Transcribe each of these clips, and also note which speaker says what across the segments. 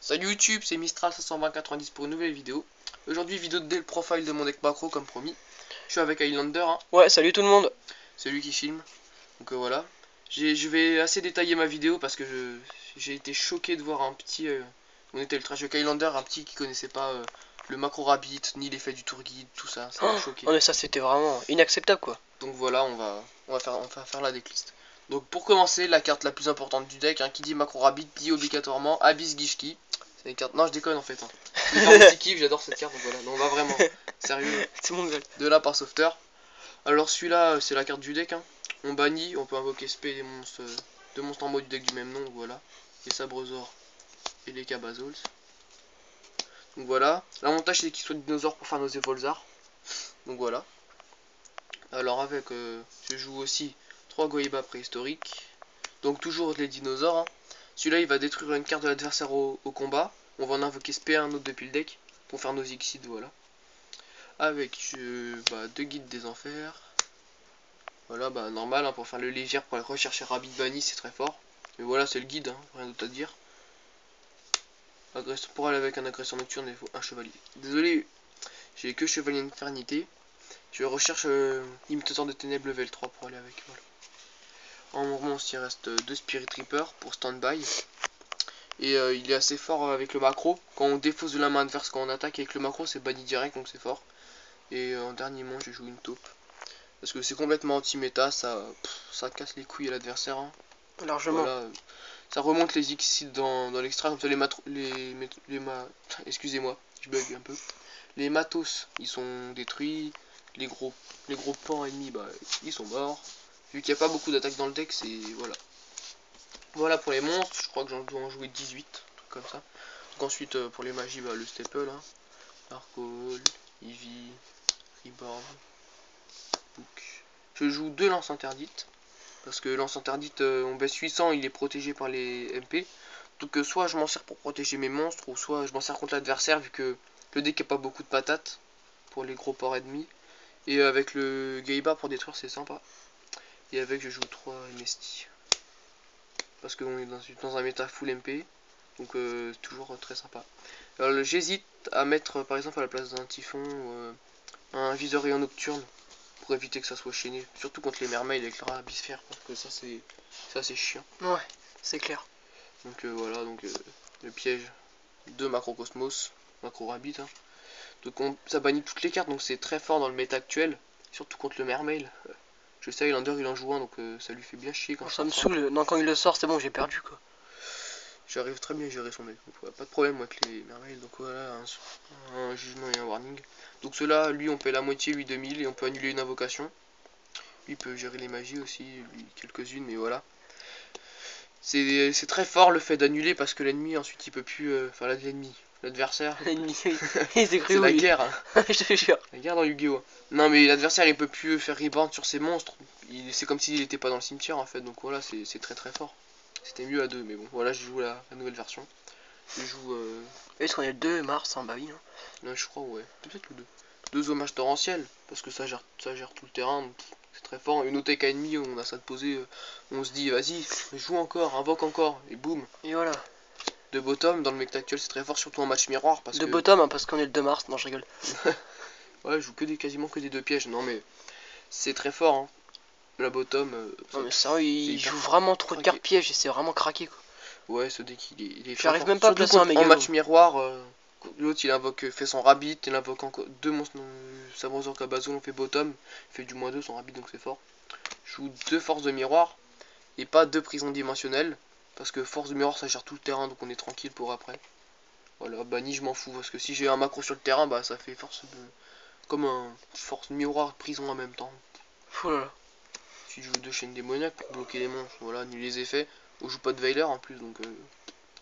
Speaker 1: Salut YouTube, c'est Mistral 52090 pour une nouvelle vidéo. Aujourd'hui, vidéo de deck profile de mon deck macro comme promis. Je suis avec Highlander, hein.
Speaker 2: Ouais, salut tout le monde.
Speaker 1: C'est lui qui filme. Donc voilà. Je vais assez détailler ma vidéo parce que j'ai été choqué de voir un petit... on était le trash avec Highlander, un petit qui connaissait pas le macro rabbit, ni l'effet du tour guide, tout ça. Ça m'a choqué.
Speaker 2: Oh, mais ça c'était vraiment inacceptable quoi.
Speaker 1: Donc voilà, on va faire la decklist. Donc pour commencer, la carte la plus importante du deck, hein, qui dit macro rabbit dit obligatoirement Abyss Gishki. C'est une carte. Non, je déconne en fait. Hein. C'est une carte aussi kiff, j'adore cette carte. Donc voilà, non, on va vraiment. Sérieux.
Speaker 2: C'est mon gueule.
Speaker 1: De là par Softer. Alors celui-là, c'est la carte du deck. Hein. On bannit, on peut invoquer spé des monstres, deux monstres en mode du deck du même nom. Donc voilà. Les Sabrosors et les Cabazols. Donc voilà. L'avantage c'est qu'ils soient dinosaures pour faire nos Evolzar. Donc voilà. Alors avec, je joue aussi 3 Goiba préhistoriques. Donc toujours les dinosaures. Hein. Celui-là il va détruire une carte de l'adversaire au combat. On va en invoquer SP un autre depuis le deck pour faire nos Ixides, voilà. Avec deux guides des enfers. Voilà, bah normal hein, pour faire le légère, pour aller rechercher Rabbit Bunny, c'est très fort. Mais voilà, c'est le guide, hein, rien d'autre à dire. Pour aller avec un agresseur nocturne, il faut un chevalier. Désolé, j'ai que chevalier infernité. Je recherche imitateur de ténèbres level 3 pour aller avec. Voilà. En monstre, il reste 2 Spirit Reaper pour stand-by. Et il est assez fort avec le macro. Quand on défausse de la main adverse, quand on attaque avec le macro, c'est banni direct, donc c'est fort. Et en dernier manche, je joue une taupe. Parce que c'est complètement anti-méta, ça casse les couilles à l'adversaire. Hein.
Speaker 2: Largement.
Speaker 1: Voilà, ça remonte les X dans l'extra, comme ça excusez-moi, je bug un peu. Les matos, ils sont détruits. Les gros pans ennemis, bah, ils sont morts. Vu qu'il n'y a pas beaucoup d'attaques dans le deck, c'est... Voilà. Voilà pour les monstres, je crois que j'en dois en jouer 18, un truc comme ça. Donc ensuite, pour les magies, bah, le staple, hein. Arcole, Eevee, Reborn, Book. Je joue 2 lances interdites. Parce que lance interdite, on baisse 800, il est protégé par les MP. Donc soit je m'en sers pour protéger mes monstres, ou soit je m'en sers contre l'adversaire, vu que le deck n'a pas beaucoup de patates pour les gros ports ennemis. Et avec le Gaiba pour détruire, c'est sympa. Et avec, je joue 3 MST. Parce qu'on est dans un méta full MP. Donc toujours très sympa. Alors j'hésite à mettre par exemple à la place d'un typhon un viseur rayon nocturne pour éviter que ça soit chaîné, surtout contre les mermaids avec leur abysphère, parce que ça c'est chiant.
Speaker 2: Ouais, c'est clair.
Speaker 1: Donc voilà, donc le piège de Macrocosmos, Macro Rabbit. Hein. Donc ça bannit toutes les cartes, donc c'est très fort dans le méta actuel, surtout contre le mermaid. Je sais, Highlander il en joue un, donc ça lui fait bien chier quand
Speaker 2: Ça me saoule. Non, quand il le sort, c'est bon, j'ai perdu quoi.
Speaker 1: J'arrive très bien à gérer son deck, donc ouais, pas de problème avec les mermaids. Donc voilà, un jugement et un warning. Donc ceux-là, lui on paie la moitié, lui 2000, et on peut annuler une invocation. Lui peut gérer les magies aussi, lui quelques-unes, mais voilà. C'est très fort le fait d'annuler parce que l'ennemi ensuite il peut plus. Enfin l'ennemi, l'adversaire.
Speaker 2: L'ennemi, il s'est cru
Speaker 1: C'est
Speaker 2: où
Speaker 1: la
Speaker 2: lui?
Speaker 1: guerre, hein.
Speaker 2: Je te jure.
Speaker 1: La guerre dans Yu-Gi-Oh! Non mais l'adversaire il peut plus faire reborn sur ses monstres. C'est comme s'il était pas dans le cimetière en fait, donc voilà, c'est très très fort. C'était mieux à deux, mais bon, voilà, je joue la nouvelle version. Je joue.
Speaker 2: Est-ce qu'on est le 2 mars, hein? Bah oui. Hein.
Speaker 1: Non, je crois, ouais. Peut-être le 2. Deux hommages torrentiels, parce que ça gère tout le terrain, c'est très fort. Une OTK ennemie, on a ça de poser, on se dit, vas-y, joue encore, invoque encore, et boum.
Speaker 2: Et voilà.
Speaker 1: De bottom, dans le meta actuel, c'est très fort, surtout en match miroir, parce
Speaker 2: de
Speaker 1: que...
Speaker 2: bottom, hein, parce qu'on est le 2 mars. Non, je rigole.
Speaker 1: Ouais, je joue quasiment que des deux pièges, non mais... C'est très fort, hein. La bottom...
Speaker 2: non, mais sérieux, il joue vraiment trop de cartes pièges et c'est vraiment craqué, quoi.
Speaker 1: Ouais, ce deck, il est
Speaker 2: J'arrive même pas à placer un méga.
Speaker 1: En match miroir, l'autre il invoque, fait son rabbit, il invoque encore deux monstres Sabrosor Cabazon, on fait bottom, il fait du -2 son rabbit, donc c'est fort. Je joue deux forces de miroir et pas deux prisons dimensionnelles, parce que force de miroir ça gère tout le terrain, donc on est tranquille pour après. Voilà, banni je m'en fous, parce que si j'ai un macro sur le terrain, bah ça fait force de... Comme un force miroir prison en même temps.
Speaker 2: Oh là là.
Speaker 1: Si je joue deux chaînes démoniaques pour bloquer les monstres, voilà, annuler les effets. On joue pas de Veiler en plus, donc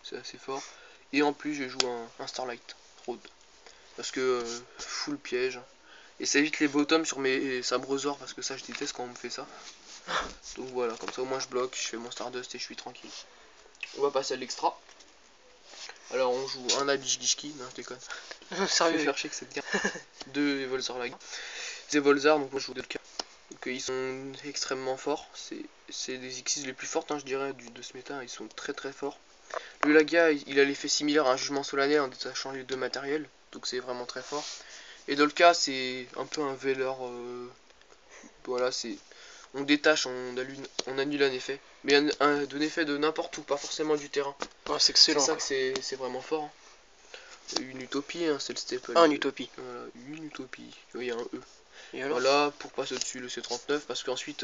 Speaker 1: c'est assez fort. Et en plus, je joue un Starlight Road. Parce que full piège. Et ça évite les bottoms sur mes Sabrosors, parce que ça, je déteste quand on me fait ça. Donc voilà, comme ça au moins je bloque, je fais mon Stardust et je suis tranquille. On va passer à l'extra. Alors on joue un Abyss Gishki, non je déconne.
Speaker 2: Sérieux.
Speaker 1: Je vais chercher que cette carte. Deux Evolzar là. Des Evolzar, donc moi je joue deux cartes. Donc ils sont extrêmement forts. C'est des Xyz les plus fortes, hein, je dirais, de ce méta. Ils sont très très forts. Le Lagia, il a l'effet similaire à un jugement solennel en détachant les deux matériels, donc c'est vraiment très fort. Et Dolka, c'est un peu un veilleur, voilà, c'est on détache, on annule un effet, mais un effet de n'importe où, pas forcément du terrain.
Speaker 2: Ouais, c'est
Speaker 1: C'est
Speaker 2: excellent.
Speaker 1: ça
Speaker 2: Quoi.
Speaker 1: que c'est vraiment fort. Hein. Une utopie, hein, c'est le staple.
Speaker 2: Un utopie.
Speaker 1: Voilà, une utopie. Il y a un E.
Speaker 2: Et alors
Speaker 1: Voilà, pour passer au-dessus le C39, parce qu'ensuite,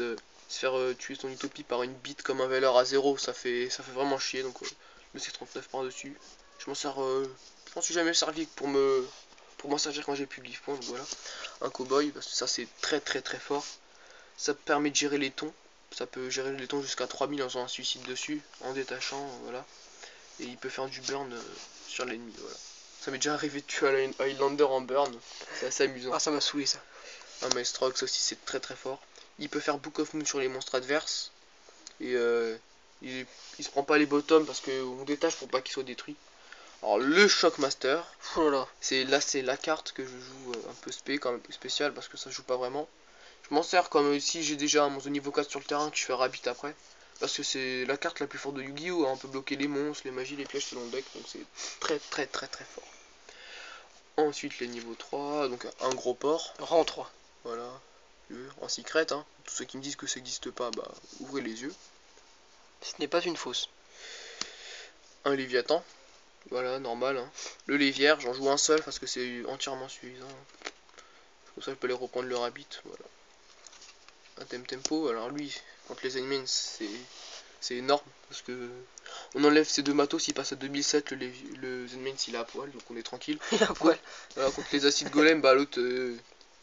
Speaker 1: se faire tuer son utopie par une bite comme un valeur à 0, ça fait vraiment chier, donc le C39 par-dessus. Je m'en suis jamais servi pour m'en servir quand j'ai plus de life point, donc voilà. Un cowboy, parce que ça c'est très très très fort. Ça permet de gérer les tons, ça peut gérer les tons jusqu'à 3000 en faisant un suicide dessus, en détachant, voilà. Et il peut faire du burn sur l'ennemi, voilà. Ça m'est déjà arrivé de tuer un Highlander en burn, c'est assez amusant.
Speaker 2: Ah, ça m'a saoulé ça.
Speaker 1: Un Maestrox aussi, c'est très très fort. Il peut faire Book of Moon sur les monstres adverses. Et il se prend pas les bottoms parce qu'on détache pour pas qu'il soit détruit. Alors le Shockmaster,
Speaker 2: Oh là là.
Speaker 1: c'est la carte que je joue un peu spé, quand même un peu spécial parce que ça joue pas vraiment. Je m'en sers comme si j'ai déjà un monstre de niveau 4 sur le terrain que je fais rabbit après. Parce que c'est la carte la plus forte de Yu-Gi-Oh! On peut bloquer les monstres, les magies, les pièges selon le deck. Donc c'est très très très très fort. Ensuite les niveaux 3, donc un gros port.
Speaker 2: Rang 3.
Speaker 1: Voilà. En secret, hein. Tous ceux qui me disent que ça n'existe pas, bah ouvrez les yeux.
Speaker 2: Ce n'est pas une fausse.
Speaker 1: Un Léviathan. Voilà, normal. Hein. Le Lévière, j'en joue un seul parce que c'est entièrement suffisant. Comme ça je peux les reprendre le rabbit. Voilà. Un tempo, alors lui, contre les ennemis, c'est énorme. Parce que on enlève ces deux matos, il passe à 2007, le Zenmain s'il est à poil, donc on est tranquille.
Speaker 2: Il a poil.
Speaker 1: Voilà, contre les acides golem, bah l'autre,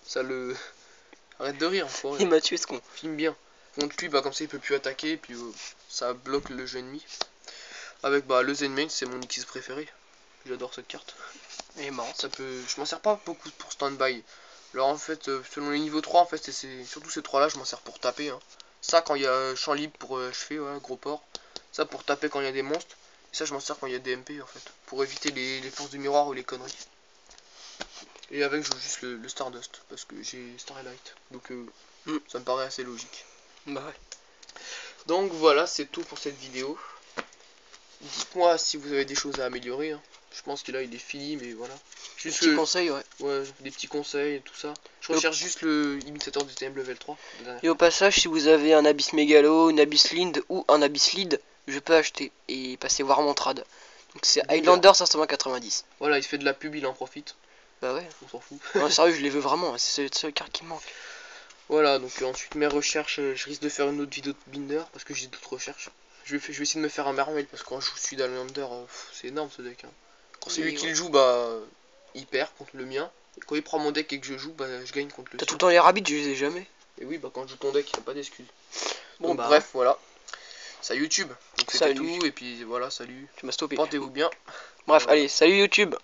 Speaker 1: ça le... Arrête de rire, hein,
Speaker 2: Il m'a tué ce con.
Speaker 1: filme bien. Contre lui, bah comme ça il peut plus attaquer, puis ça bloque le jeu ennemi. Avec bah le Zenmain, c'est mon X préféré. J'adore cette carte.
Speaker 2: Il est marrant.
Speaker 1: Ça peut... Je m'en sers pas beaucoup pour stand-by. Alors en fait, selon les niveaux 3, en fait, c'est surtout ces 3 là, je m'en sers pour taper. Hein. Ça quand il y a champ libre pour achever, ouais, gros port. Ça pour taper quand il y a des monstres. Et ça je m'en sers quand il y a des MP en fait. Pour éviter les forces du miroir ou les conneries. Et avec je joue juste le Stardust. Parce que j'ai Starlight. Donc ça me paraît assez logique.
Speaker 2: Bah ouais.
Speaker 1: Donc voilà, c'est tout pour cette vidéo. Dites-moi si vous avez des choses à améliorer. Hein. Je pense que là il est fini, mais voilà. Juste
Speaker 2: Petit conseil, ouais.
Speaker 1: Ouais, des petits conseils et tout ça. Je recherche juste le imitateur de TM level 3.
Speaker 2: Et au passage, si vous avez un Abyss Megalo, une Abyss Lind ou un Abyss Lead, je peux acheter et passer voir mon trad. Donc c'est Highlander 590.
Speaker 1: Voilà, il fait de la pub, il en profite.
Speaker 2: Bah ouais.
Speaker 1: On s'en fout.
Speaker 2: Non, sérieux, je les veux vraiment. C'est la seule carte qui me manque.
Speaker 1: Voilà, donc ensuite mes recherches, je risque de faire une autre vidéo de Binder parce que j'ai d'autres recherches. Je vais essayer de me faire un Mermaid parce que quand je joue celui d'Highlander, c'est énorme ce deck. Hein. Quand c'est lui qui le joue, bah il perd contre le mien. Et quand il prend mon deck et que je joue, bah je gagne contre le
Speaker 2: T'as
Speaker 1: sien.
Speaker 2: tout le temps les rabbits, je les ai jamais.
Speaker 1: Et oui, bah quand je joue ton deck, il n'y a pas d'excuse.
Speaker 2: Bon,
Speaker 1: Donc
Speaker 2: bah.
Speaker 1: bref, voilà. Ça YouTube. Donc c'était
Speaker 2: Salut.
Speaker 1: tout, et puis voilà, salut.
Speaker 2: Tu m'as stoppé.
Speaker 1: Portez-vous bien.
Speaker 2: Bref,
Speaker 1: Voilà.
Speaker 2: allez, salut YouTube.